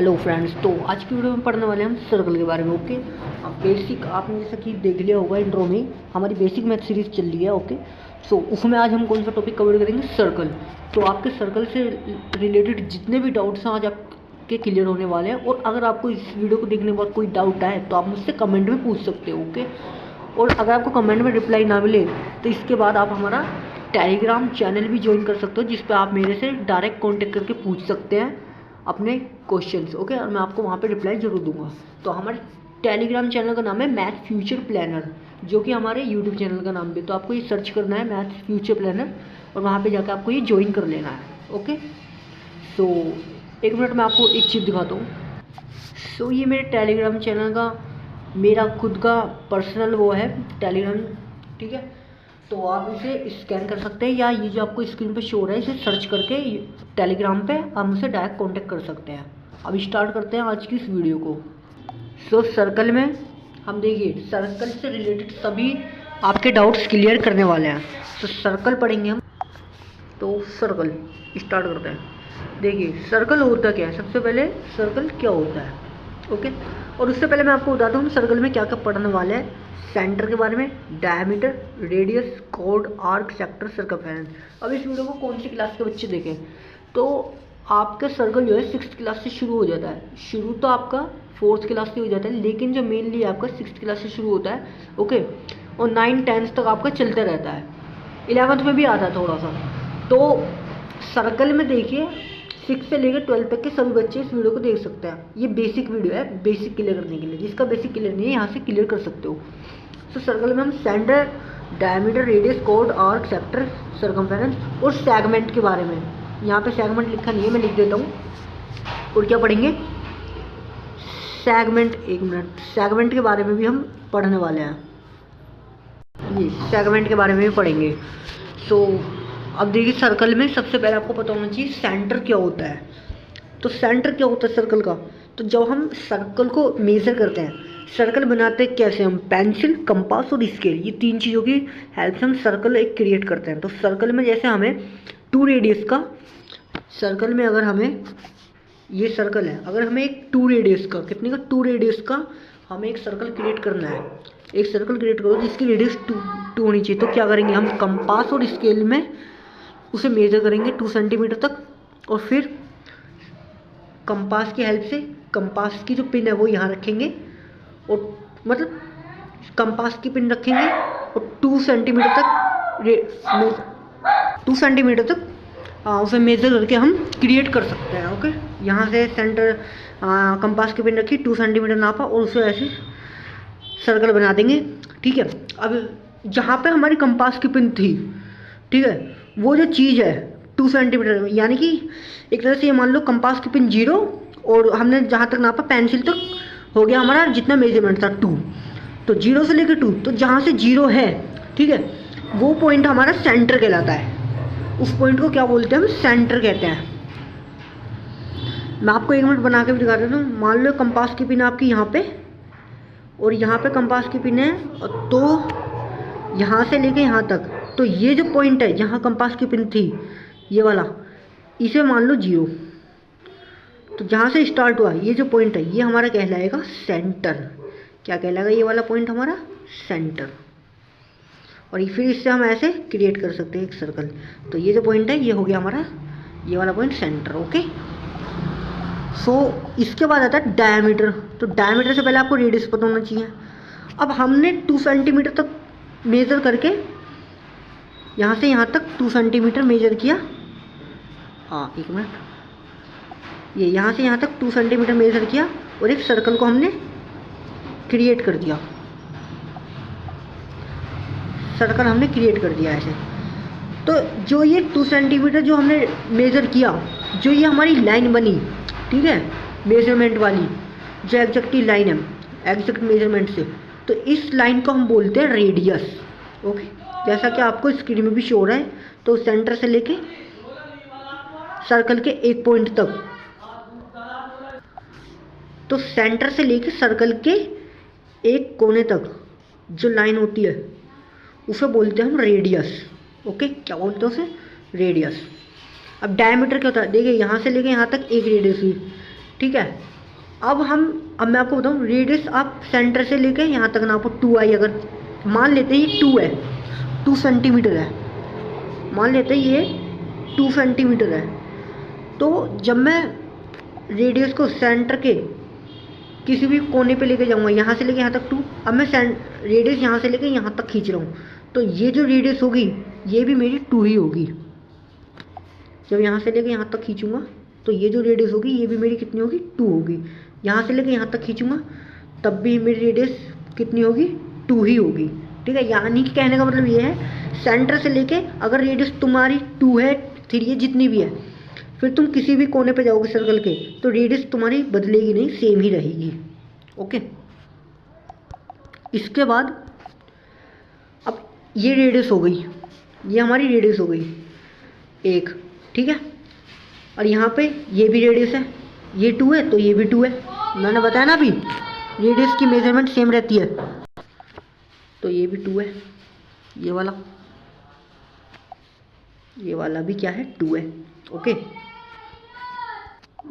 Hello friends, तो आज की वीडियो में पढ़ने वाले हम सर्कल के बारे में। ओके, अब बेसिक आपने जैसा कि देख लिया होगा इंट्रो में, हमारी बेसिक मैथ सीरीज चल रही है। ओके, सो उसमें आज हम कौन सा टॉपिक कवर करेंगे? सर्कल। तो आपके सर्कल से रिलेटेड जितने भी डाउट्स हैं आज आपके क्लियर होने वाले हैं। और अगर आपको इस वीडियो को देखने के बाद कोई डाउट आए तो आप मुझसे कमेंट में पूछ सकते हो। ओके, और अगर आपको कमेंट में रिप्लाई ना मिले तो इसके बाद आप हमारा टेलीग्राम चैनल भी ज्वाइन कर सकते हो, जिस पर आप मेरे से डायरेक्ट कॉन्टेक्ट करके पूछ सकते हैं अपने क्वेश्चंस। ओके, और मैं आपको वहाँ पे रिप्लाई जरूर दूंगा। तो हमारे टेलीग्राम चैनल का नाम है मैथ फ्यूचर प्लानर, जो कि हमारे यूट्यूब चैनल का नाम भी। तो आपको ये सर्च करना है मैथ फ्यूचर प्लानर और वहाँ पे जाकर आपको ये ज्वाइन कर लेना है। ओके, सो एक मिनट में आपको एक चीज़ दिखाता हूँ। सो ये मेरे टेलीग्राम चैनल का मेरा खुद का पर्सनल वो है टेलीग्राम, ठीक है। तो आप इसे स्कैन कर सकते हैं या ये जो आपको स्क्रीन पे शो हो रहा है इसे सर्च करके टेलीग्राम पे आप मुझसे डायरेक्ट कांटेक्ट कर सकते हैं। अब स्टार्ट करते हैं आज की इस वीडियो को। सो सर्कल में हम देखिए सर्कल से रिलेटेड सभी आपके डाउट्स क्लियर करने वाले हैं। तो सर्कल पढ़ेंगे हम। तो सर्कल स्टार्ट करते हैं। देखिए सर्कल होता क्या है, सबसे पहले सर्कल क्या होता है। ओके, और उससे पहले मैं आपको बताता हूँ सर्कल में क्या क्या पढ़ने वाले हैं। सेंटर के बारे में, diameter, radius, chord, arc, sector, circumference. अब इस वीडियो को कौन सी क्लास के बच्चे देखें तो आपका सर्कल जो है 6th क्लास से शुरू हो जाता है। शुरू तो आपका 4th क्लास से हो जाता है, लेकिन जो मेनली आपका 6th क्लास से शुरू होता है। ओके, और 9, 10 तक आपका चलता रहता है। 11th में भी आता है थोड़ा सा। तो सर्कल में देखिए 6 से लेकर 12 तक के सभी बच्चे इस वीडियो को देख सकते हैं। ये बेसिक वीडियो है, बेसिक क्लियर करने के लिए। जिसका बेसिक क्लियर नहीं है यहाँ से क्लियर कर सकते हो। तो सर्कल में हम center, diameter, radius, chord, arc, sector, circumference और सेगमेंट के बारे में। यहाँ पे सेगमेंट लिखा नहीं है, मैं लिख देता हूँ। और क्या पढ़ेंगे? सेगमेंट। एक मिनट, सेगमेंट के बारे में भी हम पढ़ने वाले हैं। ये सेगमेंट के बारे में भी पढ़ेंगे। सो अब देखिए सर्कल में सबसे पहले आपको पता होना चाहिए सेंटर क्या होता है। तो सेंटर क्या होता है सर्कल का? तो जब हम सर्कल को मेजर करते हैं, सर्कल बनाते हैं कैसे? हम पेंसिल, कंपास और स्केल, ये 3 चीज़ों की हेल्प से हम सर्कल एक क्रिएट करते हैं। तो सर्कल में जैसे हमें 2 रेडियस का, सर्कल में अगर हमें ये सर्कल है, अगर हमें एक 2 रेडियस का, कितने का? 2 रेडियस का हमें एक सर्कल क्रिएट करना है। एक सर्कल क्रिएट करो जिसकी रेडियस 2 होनी चाहिए। तो क्या करेंगे हम? कंपास और स्केल में उसे मेजर करेंगे 2 सेंटीमीटर तक, और फिर कंपास की हेल्प से कंपास की जो पिन है वो यहाँ रखेंगे, और मतलब कंपास की पिन रखेंगे और 2 सेंटीमीटर तक उसे मेजर करके हम क्रिएट कर सकते हैं। ओके, यहाँ से सेंटर कंपास की पिन रखी, 2 सेंटीमीटर नापा और उसे ऐसे सर्कल बना देंगे। ठीक है, अब जहाँ पे हमारी कंपास की पिन थी, ठीक है, वो जो चीज़ है 2 सेंटीमीटर, यानी कि एक तरह से ये मान लो कंपास की पिन 0 और हमने जहाँ तक नापा पेंसिल तक हो गया हमारा जितना मेजरमेंट था 2। तो 0 से लेकर 2, तो जहाँ से 0 है, ठीक है, वो पॉइंट हमारा सेंटर कहलाता है। उस पॉइंट को क्या बोलते हैं? हम सेंटर कहते हैं। मैं आपको 1 मिनट बना के भी दिखा देता हूँ। मान लो कंपास की पिन आपकी यहाँ पे और यहाँ पे कंपास की पिन है, तो यहाँ से लेके यहाँ तक, तो ये जो पॉइंट है जहाँ कंपास की पिन थी, ये वाला, इसे मान लो 0। तो जहाँ से स्टार्ट हुआ ये जो पॉइंट है ये हमारा कहलाएगा सेंटर। क्या कहलाएगा? ये वाला पॉइंट हमारा सेंटर। और फिर इससे हम ऐसे क्रिएट कर सकते हैं एक सर्कल। तो ये जो पॉइंट है ये हो गया हमारा ये वाला पॉइंट सेंटर। ओके, सो इसके बाद आता है डायमीटर। तो डायमीटर से पहले आपको रेडियस पता होना चाहिए। अब हमने 2 सेंटीमीटर तक मेज़र करके यहाँ से यहाँ तक 2 सेंटीमीटर मेजर किया। हाँ, 1 मिनट, ये यहाँ से यहाँ तक 2 सेंटीमीटर मेजर किया और एक सर्कल को हमने क्रिएट कर दिया। सर्कल हमने क्रिएट कर दिया ऐसे। तो जो ये 2 सेंटीमीटर जो हमने मेजर किया, जो ये हमारी लाइन बनी, ठीक है, मेजरमेंट वाली जो एग्जैक्टली लाइन है एग्जैक्ट मेजरमेंट से, तो इस लाइन को हम बोलते हैं रेडियस। ओके, जैसा कि आपको स्क्रीन में भी शो हो रहा है। तो सेंटर से लेके सर्कल के एक पॉइंट तक, तो सेंटर से लेके सर्कल के एक कोने तक जो लाइन होती है उसे बोलते हैं हम रेडियस। ओके, क्या बोलते हैं उसे? रेडियस। अब डायमीटर क्या होता है? देखिए यहाँ से लेके यहाँ तक एक रेडियस हुई, ठीक है, अब मैं आपको बताऊँ, रेडियस आप सेंटर से लेके यहाँ तक ना आपको 2i, अगर मान लेते हैं ये 2 है, 2 सेंटीमीटर है, मान लेते हैं ये 2 सेंटीमीटर है, तो जब मैं रेडियस को सेंटर के किसी भी कोने पे लेके जाऊंगा, यहाँ से लेके यहाँ तक 2, अब मैं रेडियस यहाँ से लेके यहाँ तक खींच रहा हूँ, तो ये जो रेडियस होगी ये भी मेरी 2 ही होगी। जब यहाँ से लेके यहाँ तक खींचूंगा तो ये जो रेडियस होगी ये भी मेरी कितनी होगी, 2 होगी। यहाँ से लेके यहाँ तक खींचूंगा तब भी मेरी रेडियस कितनी होगी, 2 ही होगी। ठीक है, यानी कि कहने का मतलब ये है, सेंटर से लेके अगर रेडियस तुम्हारी 2 है, 3 है, जितनी भी है, फिर तुम किसी भी कोने पे जाओगे सर्कल के तो रेडियस तुम्हारी बदलेगी नहीं, सेम ही रहेगी। ओके, इसके बाद अब ये रेडियस हो गई, ये हमारी रेडियस हो गई एक, ठीक है, और यहाँ पे ये भी रेडियस है, ये 2 है तो ये भी 2 है। मैंने बताया ना अभी रेडियस की मेजरमेंट सेम रहती है, तो ये भी 2 है, ये वाला भी क्या है, 2 है। ओके,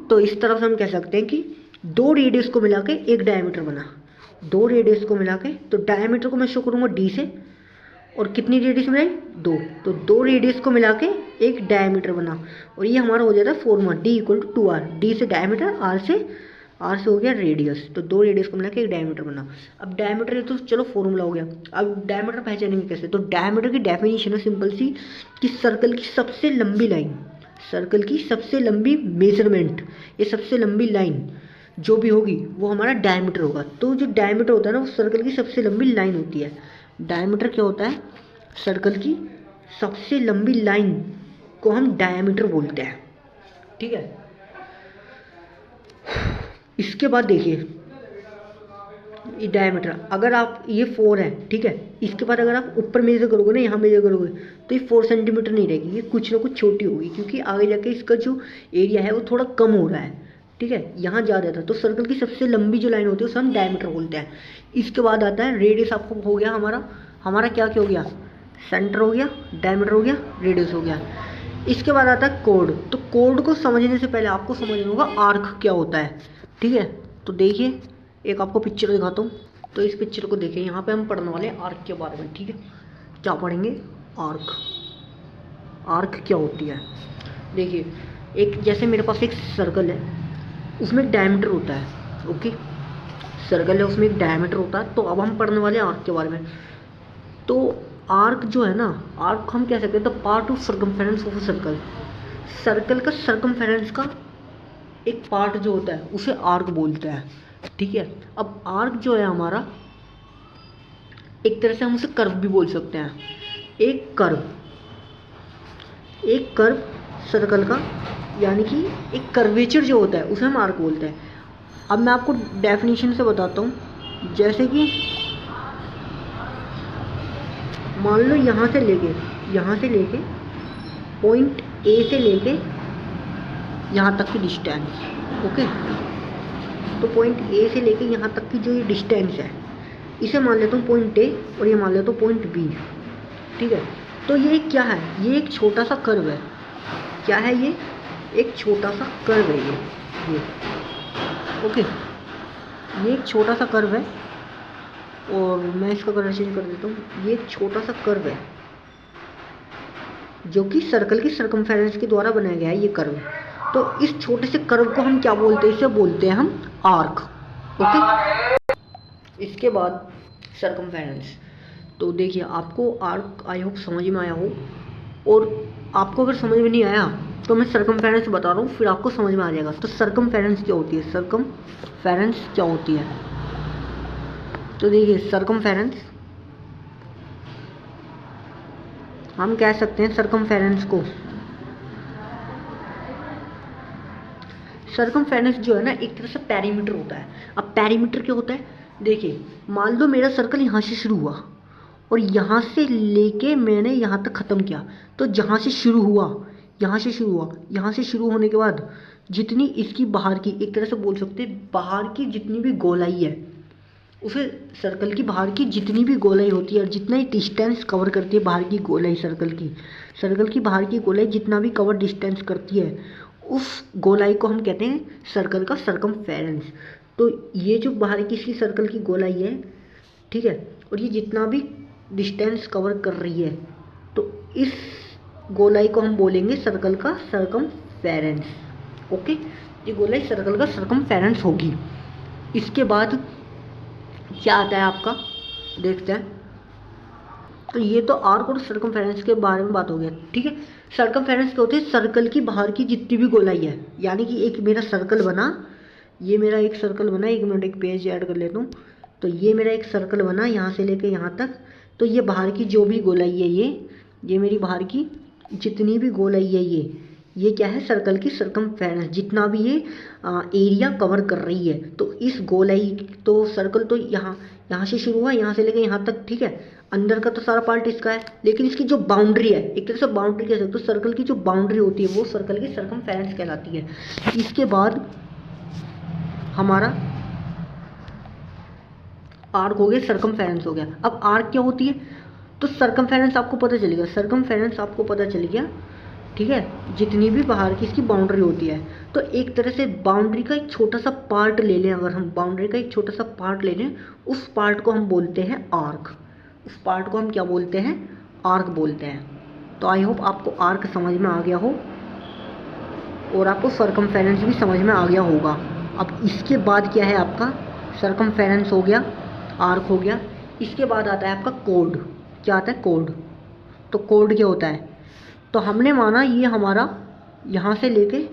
तो इस तरह से हम कह सकते हैं कि 2 रेडियस को मिला के एक डायमीटर बना, 2 रेडियस को मिला के, तो डायमीटर को मैं शो करूँगा d से, और कितनी रेडियस मिलाई, 2, तो 2 रेडियस को मिला के एक डायमीटर बना, और ये हमारा हो जाता है फॉर्मूला d = 2r, d से डायमीटर, r से हो गया रेडियस, तो 2 रेडियस को मिला के एक डायमीटर बना। अब डायमीटर ये तो चलो फॉर्मूला हो गया, अब डायमीटर पहचानेंगे कैसे, तो डायमीटर की डेफिनेशन है सिंपल सी, कि सर्कल की सबसे लंबी लाइन, सर्कल की सबसे लंबी मेजरमेंट, ये सबसे लंबी लाइन जो भी होगी वो हमारा डायमीटर होगा। तो जो डायमीटर होता है ना, वो सर्कल की सबसे लंबी लाइन होती है। डायमीटर क्या होता है, सर्कल की सबसे लंबी लाइन को हम डायमीटर बोलते हैं। ठीक है, इसके बाद देखिए ये डायमीटर, अगर आप ये 4 है, ठीक है, इसके बाद अगर आप ऊपर मेजर करोगे ना, यहाँ मेजर करोगे तो ये 4 सेंटीमीटर नहीं रहेगी, ये कुछ ना कुछ छोटी होगी, क्योंकि आगे जाके इसका जो एरिया है वो थोड़ा कम हो रहा है। ठीक है, यहाँ ज़्यादा था, तो सर्कल की सबसे लंबी जो लाइन होती है उसे हम डायमीटर बोलते हैं। इसके बाद आता है रेडियस, आपको हो गया हमारा क्या हो गया, सेंटर हो गया, डायमीटर हो गया, रेडियस हो गया। इसके बाद आता है कोड, तो कोड को समझने से पहले आपको समझना होगा आर्क क्या होता है। ठीक है, तो देखिए एक आपको पिक्चर दिखाता हूँ, तो इस पिक्चर को देखिए, यहाँ पे हम पढ़ने वाले हैं आर्क के बारे में। ठीक है, क्या पढ़ेंगे, आर्क क्या होती है। देखिए, एक जैसे मेरे पास एक सर्कल है, उसमें एक डायमीटर होता है। ओके, सर्कल है उसमें एक डायमीटर होता है, तो अब हम पढ़ने वाले हैं आर्क के बारे में। तो आर्क जो है ना, आर्क हम कह सकते हैं the part of circumference of a circle, circle का सर्कमफेरेंस का एक पार्ट जो होता है उसे आर्क बोलते हैं। ठीक है, अब आर्क जो है हमारा, एक तरह से हम उसे कर्व भी बोल सकते हैं। एक कर्व सर्कल का, यानी कि एक कर्वेचर जो होता है उसे हम आर्क बोलते हैं। अब मैं आपको डेफिनेशन से बताता हूँ, जैसे कि मान लो यहाँ से लेके पॉइंट ए से लेके यहाँ तक की डिस्टेंस। ओके, तो पॉइंट ए से लेके यहाँ तक की जो ये डिस्टेंस है, इसे मान लेता हूँ पॉइंट ए, और ये मान लेता हूँ पॉइंट बी। ठीक है, तो ये क्या है, ये एक छोटा सा कर्व है। क्या है ये, एक छोटा सा कर्व है ये। ओके, ये एक छोटा सा कर्व है, और मैं इसका कलर चेंज कर देता हूँ। ये एक छोटा सा कर्व है जो कि सर्कल की सर्कमफेरेंस के द्वारा बनाया गया है, ये कर्व। तो इस छोटे से कर्व को हम क्या बोलते हैं, इसे बोलते हैं हम आर्क। ओके, इसके बाद सर्कमफेरेंस। तो देखिए, आपको आर्क आई होप समझ में आया हो, और आपको अगर समझ में नहीं आया तो मैं सर्कमफेरेंस बता रहा हूँ, फिर आपको समझ में आ जाएगा। तो सर्कमफेरेंस क्या होती है, सर्कमफेरेंस क्या होती है, तो देखिए सर्कमफेरेंस हम कह सकते हैं, सर्कमफेरेंस जो है ना, एक तरह से पेरीमीटर होता है। अब पेरीमीटर क्या होता है, देखिए मान लो मेरा सर्कल यहाँ से शुरू हुआ, और यहाँ से लेके मैंने यहाँ तक ख़त्म किया, तो यहाँ से शुरू होने के बाद जितनी इसकी बाहर की, एक तरह से बोल सकते हैं बाहर की जितनी भी गोलाई है, उसे सर्कल की बाहर की जितनी भी गोलाई होती है, और जितना ही डिस्टेंस कवर करती है बाहर की गोलाई, सर्कल की बाहर की गोलाई जितना भी कवर डिस्टेंस करती है, उस गोलाई को हम कहते हैं सर्कल का सर्कमफेरेंस। तो ये जो बाहर की इसकी सर्कल की गोलाई है, ठीक है, और ये जितना भी डिस्टेंस कवर कर रही है, तो इस गोलाई को हम बोलेंगे सर्कल का सरकमफेरेंस। ओके, ये गोलाई सर्कल का सरकमफेरेंस होगी। इसके बाद क्या आता है आपका, देखते हैं। तो ये तो आर्क और सर्कमफेरेंस के बारे में बात हो गया, ठीक है। सर्कमफेरेंस क्या होते हैं, सर्कल की बाहर की जितनी भी गोलाई है, यानी कि एक मेरा सर्कल बना, ये मेरा एक सर्कल बना, एक मिनट एक पेज ऐड कर लेता हूँ। तो ये मेरा एक सर्कल बना यहाँ से लेके यहाँ तक, तो ये बाहर की जो भी गोलाई है, ये मेरी बाहर की जितनी भी गोलाई है, ये क्या है, सर्कल की सरकमफेरेंस, जितना भी ये एरिया कवर कर रही है। तो इस गोलाई, तो सर्कल तो यहाँ से शुरू हुआ, यहाँ से लेके यहाँ तक, ठीक है। अंदर का तो सारा पार्ट इसका है, लेकिन इसकी जो बाउंड्री है, एक तरह से बाउंड्री कह सकते हो, सर्कल की जो बाउंड्री होती है वो सर्कल की सरकमफेरेंस कहलाती है। इसके बाद हमारा आर्क हो गया, सरकमफेरेंस हो गया। अब आर्क क्या होती है, तो सरकमफेरेंस आपको पता चल गया, सरकमफेरेंस आपको पता चल गया, ठीक है, जितनी भी बाहर की इसकी बाउंड्री होती है। तो एक तरह से बाउंड्री का एक छोटा सा पार्ट ले लें, अगर हम बाउंड्री का एक छोटा सा पार्ट ले लें, उस पार्ट को हम बोलते हैं आर्क। उस पार्ट को हम क्या बोलते हैं, आर्क बोलते हैं। तो आई होप आपको आर्क समझ में आ गया हो और आपको सरकमफेरेंस भी समझ में आ गया होगा। अब इसके बाद क्या है आपका, सरकमफेरेंस हो गया, आर्क हो गया। इसके बाद आता है आपका कोड। क्या आता है, कोड। तो कोड क्या होता है, तो हमने माना ये हमारा यहाँ से लेके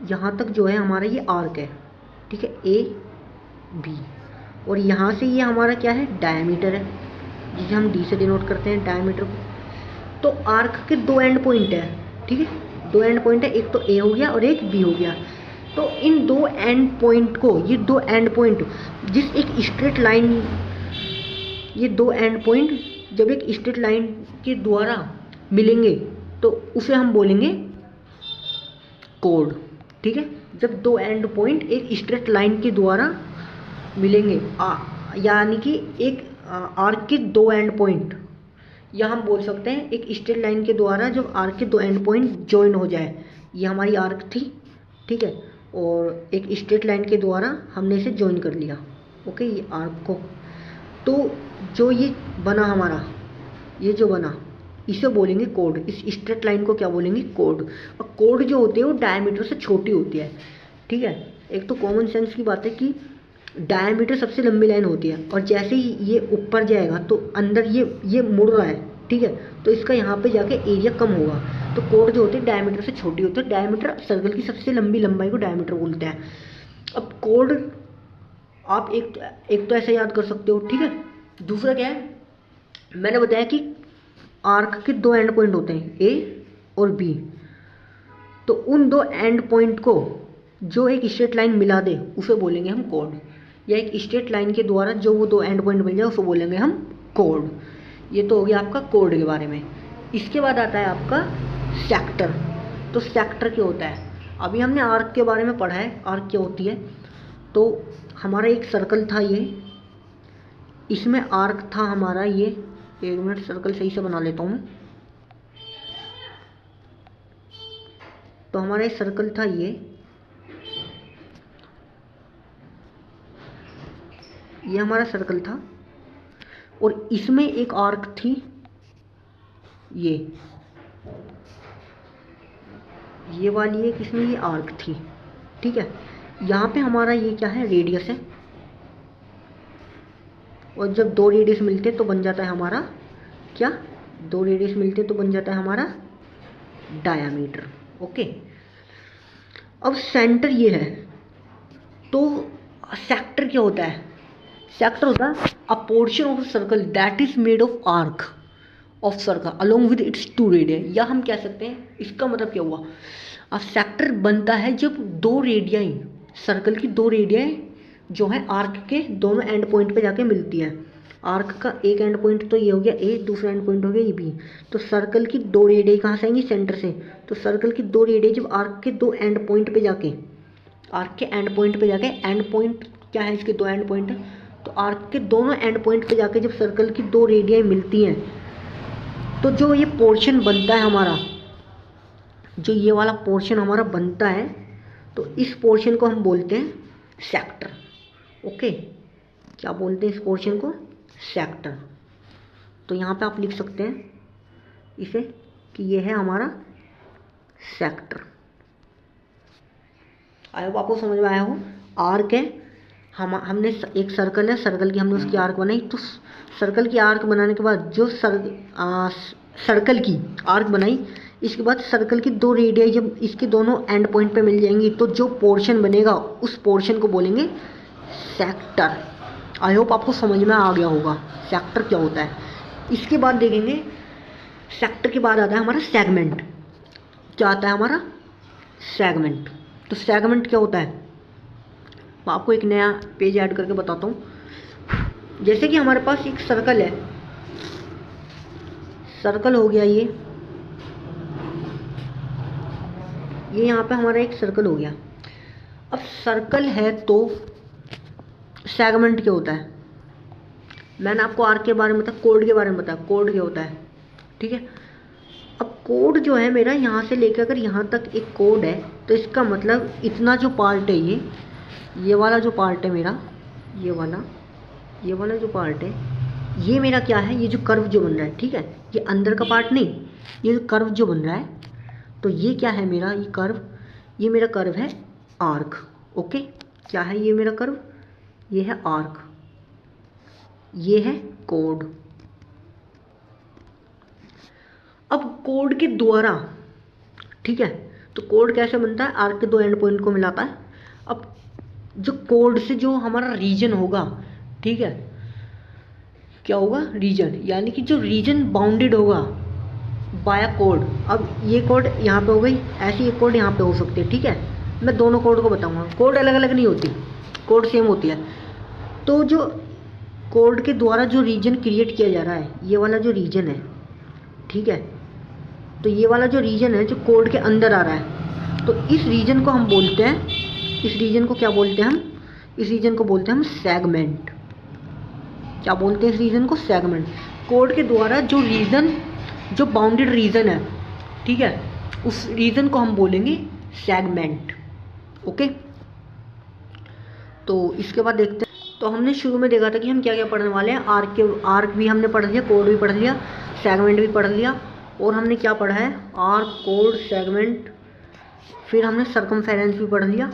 यहाँ तक जो है हमारा ये आर्क है, ठीक है, ए बी, और यहाँ से ये हमारा क्या है, डायमीटर है, जिसे हम डी से डिनोट करते हैं डायमीटर को। तो आर्क के दो एंड पॉइंट है, ठीक है, दो एंड पॉइंट है, एक तो ए हो गया और एक बी हो गया। तो इन दो एंड पॉइंट को, ये दो एंड पॉइंट जिस एक स्ट्रेट लाइन, ये दो एंड पॉइंट जब एक स्ट्रेट लाइन के द्वारा मिलेंगे तो उसे हम बोलेंगे कोड, ठीक है। जब दो एंड पॉइंट एक स्ट्रेट लाइन के द्वारा मिलेंगे, यानी कि एक आर्क के दो एंड पॉइंट, या हम बोल सकते हैं एक स्ट्रेट लाइन के द्वारा जब आर्क के दो एंड पॉइंट ज्वाइन हो जाए, ये हमारी आर्क थी, ठीक है, और एक स्ट्रेट लाइन के द्वारा हमने इसे ज्वाइन कर लिया, ओके, ये आर्क को। तो जो ये बना हमारा, ये जो बना, इसे बोलेंगे कोड। इस स्ट्रेट लाइन को क्या बोलेंगे, कोड। और कोड जो होती है वो डायमीटर से छोटी होती है, ठीक है। एक तो कॉमन सेंस की बात है कि डायमीटर सबसे लंबी लाइन होती है, और जैसे ही ये ऊपर जाएगा तो अंदर ये मुड़ रहा है, ठीक है, तो इसका यहाँ पे जाके एरिया कम होगा। तो कोड जो होती है डायमीटर से छोटी होती है। डायमीटर सर्कल की सबसे लंबी लंबाई को डायमीटर बोलते हैं। अब कोड आप एक तो ऐसे याद कर सकते हो, ठीक है। दूसरा क्या है, मैंने बताया कि आर्क के दो एंड पॉइंट होते हैं, ए और बी। तो उन दो एंड पॉइंट को जो एक स्ट्रेट लाइन मिला दे उसे बोलेंगे हम कोड, या एक स्ट्रेट लाइन के द्वारा जो वो दो एंड पॉइंट मिल जाए उसे बोलेंगे हम कोड। ये तो हो गया आपका कोड के बारे में। इसके बाद आता है आपका सेक्टर। तो सेक्टर क्या होता है, अभी हमने आर्क के बारे में पढ़ा है, आर्क क्या होती है। तो हमारा एक सर्कल था, ये इसमें आर्क था हमारा, ये एक मिनट सर्कल सही से बना लेता हूँ मैं। तो हमारा एक सर्कल था, ये हमारा सर्कल था, और इसमें एक आर्क थी, ये वाली एक इसमें ये आर्क थी, ठीक है। यहाँ पे हमारा ये क्या है, रेडियस है, और जब दो रेडियस मिलते तो बन जाता है हमारा क्या, दो रेडियस मिलते तो बन जाता है हमारा डायामीटर, ओके। अब सेंटर ये है। तो सेक्टर क्या होता है, सेक्टर होता है a portion of circle that is made of arc of circle along with its two radii, या हम कह सकते हैं, इसका मतलब क्या हुआ, अब सेक्टर बनता है जब दो रेडियाई, सर्कल की दो रेडियाई जो है आर्क के दोनों एंड पॉइंट पे जाके मिलती है। आर्क का एक एंड पॉइंट तो ये हो गया ए, दूसरा एंड पॉइंट हो गया ये बी। तो सर्कल की दो रेडियाई कहाँ से आएंगी, सेंटर से। तो सर्कल की दो रेडियाई जब आर्क के दो एंड पॉइंट पे जाके, आर्क के एंड पॉइंट पे जाके, एंड पॉइंट क्या है, इसके दो एंड पॉइंट है, तो आर्क के दोनों एंड पॉइंट पे जाके जब सर्कल की दो रेडियाई मिलती हैं, तो जो ये पोर्शन बनता है हमारा, जो ये वाला पोर्शन हमारा बनता है, तो इस पोर्शन को हम बोलते हैं सेक्टर। ओके, क्या बोलते हैं इस पोर्शन को? सेक्टर। तो यहाँ पे आप लिख सकते हैं इसे कि ये है हमारा सेक्टर। आई होप आपको समझ में आया हो। आर्क है, हमने एक सर्कल है, सर्कल की हमने उसकी आर्क बनाई। तो सर्कल की आर्क बनाने के बाद जो सर्कल की आर्क बनाई, इसके बाद सर्कल की दो रेडियाई जब इसके दोनों एंड पॉइंट पे मिल जाएंगी तो जो पोर्शन बनेगा उस पोर्शन को बोलेंगे सेक्टर। आई होप आपको समझ में आ गया होगा सेक्टर क्या होता है। इसके बाद देखेंगे, सेक्टर के बाद आता है हमारा सेगमेंट। क्या आता है हमारा? सेगमेंट। तो सेगमेंट क्या होता है, मैं आपको एक नया पेज ऐड करके बताता हूँ। जैसे कि हमारे पास एक सर्कल है, सर्कल हो गया ये यहाँ पे हमारा एक सर्कल हो गया। अब सर्कल है तो सेगमेंट क्या होता है? मैंने आपको आर्क के बारे में बताया, कोड के बारे में बताया, कोड क्या होता है, ठीक है। अब कोड जो है मेरा यहाँ से लेकर अगर यहाँ तक एक कोड है तो इसका मतलब इतना जो पार्ट है ये वाला जो पार्ट है मेरा, ये वाला जो पार्ट है ये मेरा क्या है? ये जो कर्व जो बन रहा है, ठीक है, ये अंदर का पार्ट नहीं, ये जो कर्व जो बन रहा है, तो ये क्या है मेरा? ये कर्व, ये मेरा कर्व है आर्क। ओके, क्या है ये मेरा कर्व? ये है आर्क, ये है कोड। अब कोड के द्वारा, ठीक है, तो कोड कैसे बनता है? आर्क के दो एंड पॉइंट को मिलाता है। अब जो कोड से जो हमारा रीजन होगा, ठीक है, क्या होगा? रीजन, यानी कि जो रीजन बाउंडेड होगा बाय कोड। अब ये कोड यहाँ पे हो गई, ऐसी एक कोड यहाँ पे हो सकती है, ठीक है। मैं दोनों कोड को बताऊंगा, कोड अलग अलग नहीं होती, कोड सेम होती है। तो जो कोड के द्वारा जो रीजन क्रिएट किया जा रहा है, ये वाला जो रीजन है, ठीक है, तो ये वाला जो रीजन है जो कोड के अंदर आ रहा है, तो इस रीजन को हम बोलते हैं, इस रीजन को क्या बोलते हैं हम? इस रीजन को बोलते हैं हम सेगमेंट। क्या बोलते हैं इस रीजन को? सेगमेंट। कोड के द्वारा जो रीजन, जो बाउंडेड रीजन है, ठीक है, उस रीजन को हम बोलेंगे सेगमेंट। ओके, तो इसके बाद देखते हैं। तो हमने शुरू में देखा था कि हम क्या क्या पढ़ने वाले हैं। आर्क भी हमने पढ़ लिया, कोड भी पढ़ लिया, सेगमेंट भी पढ़ लिया, और हमने क्या पढ़ा है? आर्क, कोड, सेगमेंट, फिर हमने सर्कमफेरेंस भी पढ़ लिया,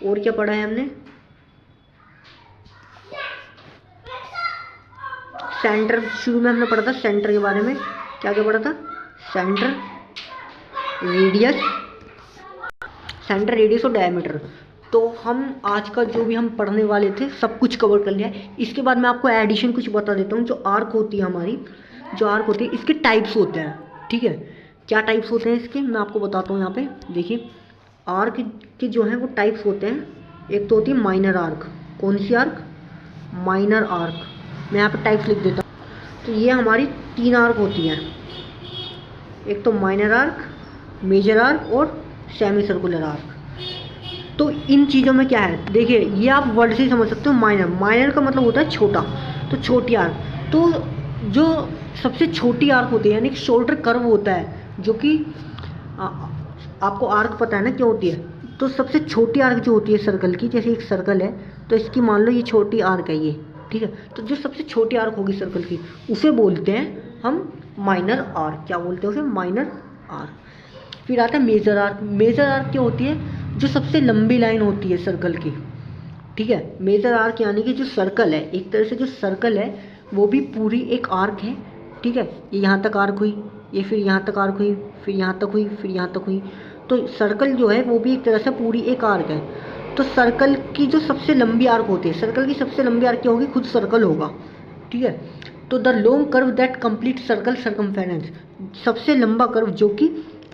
और क्या पढ़ा है हमने? सेंटर, शुरू में हमने पढ़ा था सेंटर के बारे में। क्या क्या पढ़ा था? सेंटर, रेडियस और डायमीटर। तो हम आज का जो भी हम पढ़ने वाले थे सब कुछ कवर कर लिया है। इसके बाद मैं आपको एडिशन कुछ बता देता हूँ। जो आर्क होती है हमारी, जो आर्क होती है, इसके टाइप्स होते हैं, ठीक है। क्या टाइप्स होते हैं इसके, मैं आपको बताता हूँ। यहाँ पे देखिए, आर्क के जो है वो टाइप्स होते हैं। एक तो होती है माइनर आर्क। कौन सी आर्क? Minor arc. मैं यहाँ पे टाइप्स लिख देता हूँ। तो ये हमारी 3 आर्क होती हैं, एक तो माइनर आर्क, मेजर आर्क और सेमी सर्कुलर आर्क। तो इन चीज़ों में क्या है, देखिए, ये आप वर्ड से ही समझ सकते हो। माइनर का मतलब होता है छोटा, तो छोटी आर्क। तो जो सबसे छोटी आर्क होती है, यानी कि शोल्डर कर्व होता है, जो कि आपको आर्क पता है ना क्या होती है। तो सबसे छोटी आर्क जो होती है सर्कल की, जैसे एक सर्कल है तो इसकी मान लो ये छोटी आर्क है ये, ठीक है। तो जो सबसे छोटी आर्क होगी सर्कल की, उसे बोलते हैं हम माइनर आर्क। क्या बोलते हैं उसे? Minor arc. फिर आता है मेजर आर्क। मेजर आर्क क्या होती है? जो सबसे लंबी लाइन होती है सर्कल की, ठीक है। मेजर आर्क यानी कि जो सर्कल है, एक तरह से जो सर्कल है वो भी पूरी एक आर्क है, ठीक है। ये यहाँ तक आर्क हुई, ये फिर यहाँ तक आर्क हुई, फिर यहाँ तक हुई, फिर यहाँ तक हुई। तो सर्कल जो है वो भी एक तरह से पूरी एक आर्क है। तो सर्कल की जो सबसे लंबी आर्क होती है, सर्कल की सबसे लंबी आर्क क्या होगी? खुद सर्कल होगा, ठीक है। तो the long curve that complete circle circumference, सबसे लंबा कर्व जो कि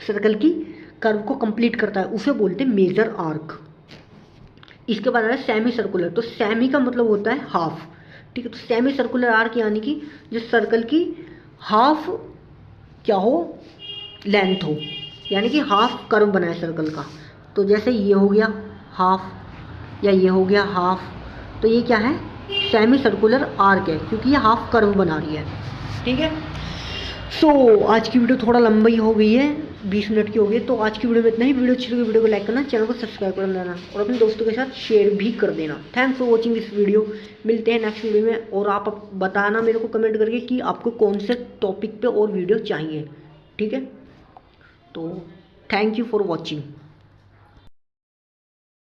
सर्कल की कर्व को कंप्लीट करता है, उसे बोलते हैं मेजर आर्क। इसके बाद आ रहा है सेमी सर्कुलर। तो सेमी का मतलब होता है हाफ, ठीक है। तो सेमी सर्कुलर आर्क यानी कि जो सर्कल की हाफ क्या हो? लेंथ हो, यानी कि हाफ कर्व बना है सर्कल का। तो जैसे ये हो गया हाफ, या ये हो गया हाफ, तो ये क्या है? सेमी सर्कुलर आर्क है, क्योंकि ये हाफ कर्व बना रही है, ठीक है। सो आज की वीडियो थोड़ा लंबी हो गई है, 20 मिनट की हो गई। तो आज की वीडियो में इतना ही। वीडियो अच्छी लगी वीडियो को लाइक करना, चैनल को सब्सक्राइब कर देना और अपने दोस्तों के साथ शेयर भी कर देना। Thanks for watching this video. मिलते हैं नेक्स्ट वीडियो में। और आप बताना मेरे को कमेंट करके कि आपको कौन से टॉपिक पे और वीडियो चाहिए, ठीक है। तो थैंक यू फॉर वॉचिंग।